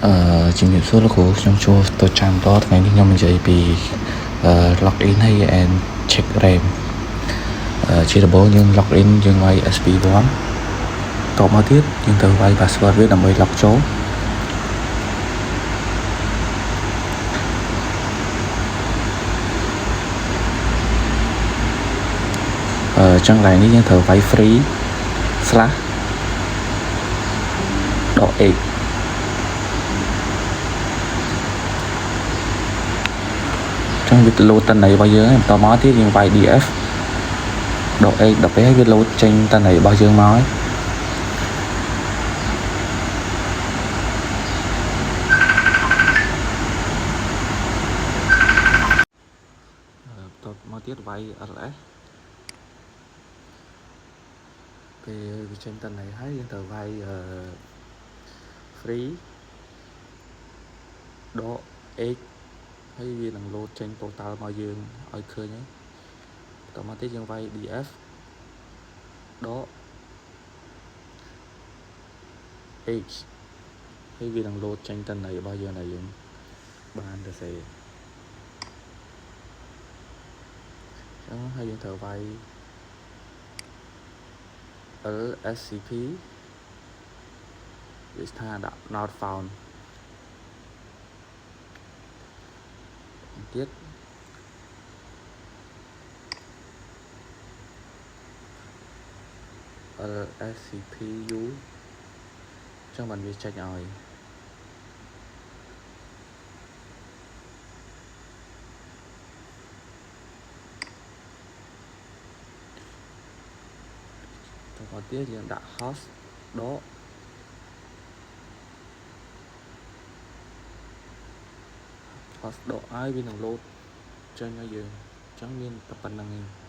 ជំរាបសួរលោកគ្រូខ្ញុំជួបទៅចាំតថ្ងៃនេះខ្ញុំនិយាយពី login ហើយ and check RAM ជាដំបូងយើង login យើងវាយ SP1 តមកទៀតយើងត្រូវវាយ password វាដើម្បី log ចូលចឹងឡើយនេះយើងត្រូវវាយ free slash .x ចឹងវាលោតតន័យរបស់យើងបន្តមកទៀតយើងវាយ df .x ដល់ពេលវាលោតចេញតន័យរបស់យើងមកហើយបន្តមកទៀតវាយ ls ពេលវាចេញតន័យហើយយើងត្រូវវាយfree .x ហើយវានឹងលោតចេញ total មកយើងឲ្យឃើញហើយបន្តមកទៀតយើងវាយ df .h ហើយវានឹងលោតចេញតន័យរបស់យើងដែលយើងបានទៅសេចឹងហើយយើងត្រូវវាយ lscp វាស្ថានដាក់ not found ទៀតlscpu ចឹងបានវាចេញឲ្យទៅមកទៀតយើងដាក់ host ឲ្យវានឹងលោតចេញឲ្យយើងអញ្ចឹងមានតែប៉ុណ្្នឹងឯង